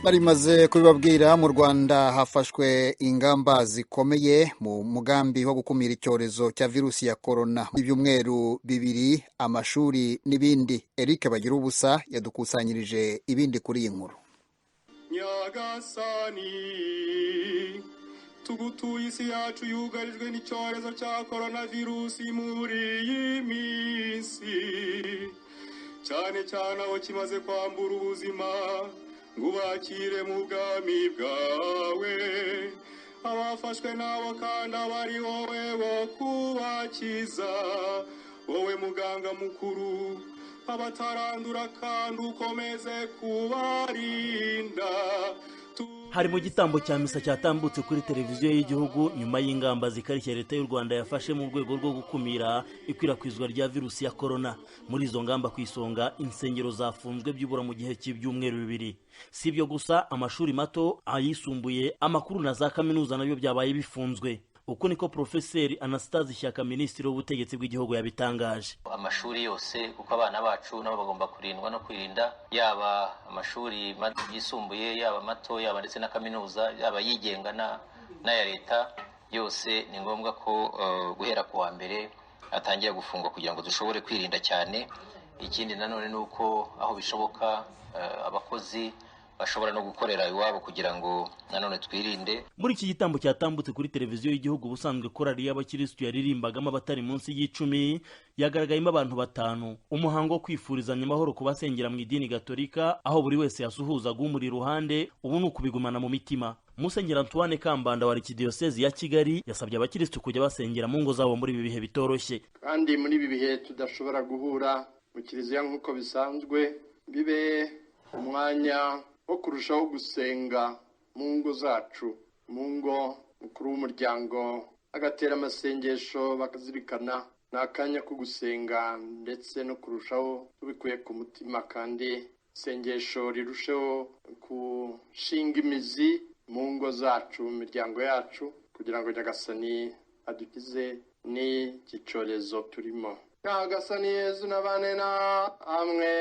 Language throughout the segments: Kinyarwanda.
Barimaze kubibabwira mu Rwanda hafashwe ingamba zikomeye mu mugambi wo gukumira icyorezo cya virusi ya corona. Ibyumweru bibiri amashuri n'ibindi. Eric Bagirubusa yadukusanyirije ibindi kuri iyi nkuru. Nyagasani tugutuye isi yacu yugarijwe n'icyorezo cya coronavirus muri iyi minsi, cyane cyane aho kimaze kwambura ubuzima ngo bakire mu bwami bwawe. Abafashwe nabo kandi abari wowe bo kubakiza, wowe muganga mukuru, abatarandura kandi ukomeze kubarinda. Hari mu gitambo cya misa cyatambutse kuri televiziyo y'igihugu nyuma y'ingamba zikarishye leta y'u Rwanda yafashe mu rwego rwo gukumira ikwirakwizwa rya virusi ya corona. Muri izo ngamba ku isonga insengero zafunzwe byibura mu gihe cy'ibyumweru bibiri. Si ibyo gusa, amashuri mato, ayisumbuye, amakuru na za kaminuza nabyo byabaye bifunzwe. Uko niko Profeseri Anastase Shyaka, Minisitiri w'Ubutegetsi bw'igihugu, yabitangaje. Amashuri yose kuko abana bacu nabo bagomba kurindwa no kwirinda, yaba amashuri yisumbuye, yaba mato, yaba ndetse na kaminuza, yaba yigenga n'aya leta, yose ni ngombwa ko guhera ku wa mbere atangira gufungwa kugira ngo dushobore kwirinda cyane. Ikindi nanone ni uko aho bishoboka abakozi bashobora no gukorera iwabo kugira ngo nanone twirinde. Muri iki gitambo cyatambutse kuri televiziyo y'igihugu, ubusanzwe korali y'abakirisitu yaririmbagamo abatari munsi y'10, yagaragayemo abantu 5. Umuhango wo kwifurizanya amahoro ku basengera mu idini gatolika, aho buri wese yasuhuzaga umuri iruhande, ubu ni ukubigumana mu mitima. Musenyeri Antoine Kambanda wa Arikidiyosezi ya Kigali yasabye abakirisitu kujya basengera mu ngo zabo muri ibi bihe bitoroshye. Kandi muri ibi bihe tudashobora guhura mu kiliziya nk'uko bisanzwe, bibe umwanya wo kurushaho gusenga mu ngo zacu, mu ngo mukuru w'umuryango agatera amasengesho, bakazirikana n'akanya ko gusenga ndetse no kurushaho tubikuye ku mutima, kandi isengesho rirusheho gushinga imizi mu ngo zacu, mu miryango yacu, kugira ngo Nyagasani adukize n'iki cyorezo turimo. Nyagasani Yezu nabane na amwe.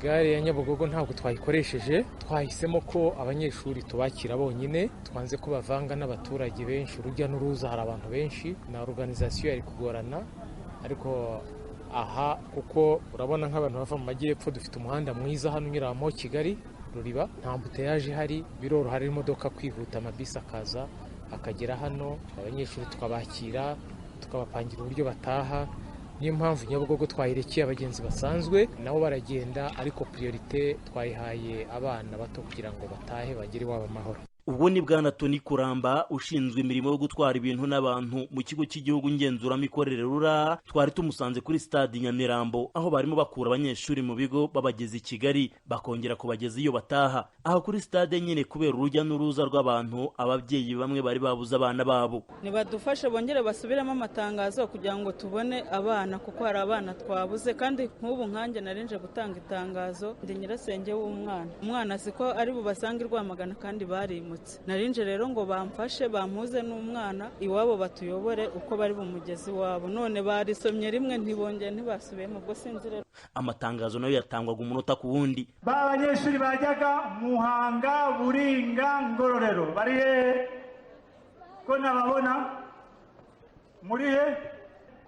Gare ya Nyabugogo ntabwo twayikoresheje, twahisemo ko abanyeshuri tubakira bonyine, twanze ko bavanga n'abaturage benshi, urujya n'uruza hari abantu benshi, na organisation yari kugorana. Ariko aha kuko urabona nk'abantu bava mu majyepfo, dufite umuhanda mwiza hano unyuramo Kigali Ruriba, nta mbuteyaje hari, biroroha hari imodoka kwihuta, amabisi akaza akagera hano, abanyeshuri tukabakira tukabapangira uburyo bataha. Niyo mpamvu Nyabugogo twayirekeye abagenzi basanzwe nabo baragenda, ariko priorite twayihaye abana bato kugira ngo batahe bagire iwabo amahoro. Ubwo ni Bwana Tony Kuramba ushinzwe imirimo yo gutwara ibintu n'abantu mu kigo cy'igihugu ngenzuramikorere RURA. Twari tumusanze kuri stade Nyamirambo, aho barimo bakura abanyeshuri mu bigo babageza i Kigali bakongera kubageza iyo bataha. Aho kuri stade nyine, kubera urujya n'uruza rw'abantu, ababyeyi bamwe bari babuze abana babo. Nibadufashe bongere basubiramo amatangazo kugira ngo tubone abana, kuko hari abana twabuze. Kandi nk'ubu nkanjye narinje gutanga itangazo, ndi nyirasenge w'umwana. Umwana siko ari bubasange Rwamagana kandi barimutse. Narinje rero ngo bamfashe bampuze n'umwana iwabo batuyobore uko bari bumugezi wabo. None barisomye rimwe ntibongeye ntibasubiyemo, ubwo sinzi rero. Amatangazo nayo yatangwaga umunota ku wundi. Abanyeshuri bajyaga Muhanga, Buringa, Ngororero bari he? Ko nababona muri he?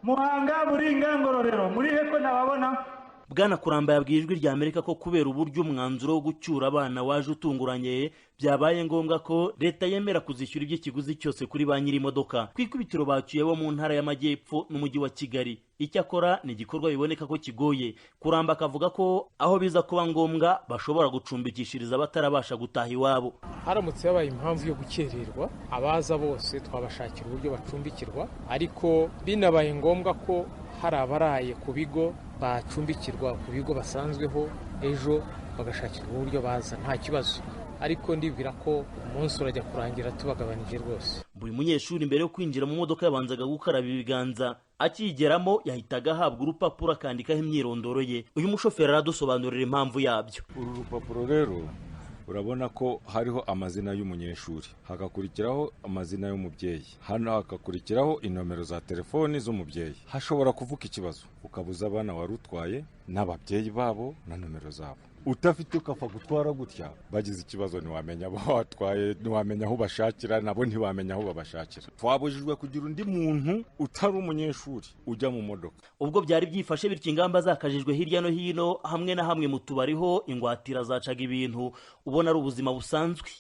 Muhanga, Buringa, Ngororero muri he? Ko nababona. Bwana Kuramba yabwiye Ijwi rya Amerika ko kubera uburyo umwanzuro wo gucyura abana waje utunguranye, byabaye ngombwa ko leta yemera kuzishyura iby'ikiguzi cyose kuri ba nyiri imodoka. Kwikubitiro bacyuye bo mu ntara y'Amajyepfo n'umujyi wa Kigali. Icyakora ni igikorwa biboneka ko kigoye. Kuramba akavuga ko aho biza kuba ngombwa bashobora gucumbikishiriza abatarabasha gutaha iwabo. Haramutse yabaye impamvu yo gukererwa, abaza bose twabashakira uburyo bacumbikirwa, ariko binabaye ngombwa ko hari abaraye ku bigo bacumbikirwa ku bigo basanzweho, ejo bagashakirwa uburyo baza, nta kibazo. Ariko ndibwira ko umunsi urajya kurangira tubagabanije rwose. Buri munyeshuri mbere yo kwinjira mu modoka yabanzaga gukaraba ibiganza. Akiyigeramo yahitaga ahabwa urupapuro akandikaho imyirondoro ye. Uyu mushoferi aradusobanurira impamvu yabyo. Uru rupapuro rero urabona ko hariho amazina y'umunyeshuri, hagakurikiraho amazina y'umubyeyi, hano hagakurikiraho inomero za telefoni z'umubyeyi. Hashobora kuvuka ikibazo ukabuza abana wari utwaye n'ababyeyi babo na nomero zabo. utafite ukapfa gutwara gutya bagize ikibazo ntiwamenya abo watwaye, ntiwamenya aho bashakira, nabo ntiwamenya aho babashakira. Twabujijwe kugira undi muntu utari umunyeshuri ujya mu modoka. Ubwo byari byifashe bityo ingamba zakajijwe hirya no hino, hamwe na hamwe mu tubariho ingwatira zacaga ibintu ubona ari ubuzima busanzwe.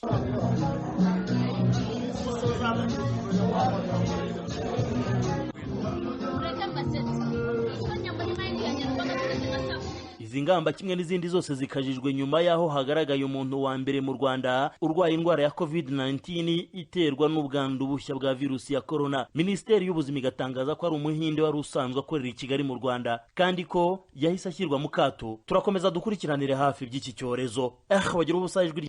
Izi ngamba kimwe n'izindi zose zikajijwe nyuma y'aho hagaragaye umuntu wa mbere mu Rwanda urwaye indwara ya COVID-19 iterwa n'ubwandu bushya bwa virusi ya corona. Minisiteri y'Ubuzima igatangaza ko ari umuhinde wari usanzwe akorera i Kigali mu Rwanda kandi ko yahise ashyirwa mu kato. Turakomeza dukurikiranire hafi by'iki cyorezo. Bagira ubusa ijwi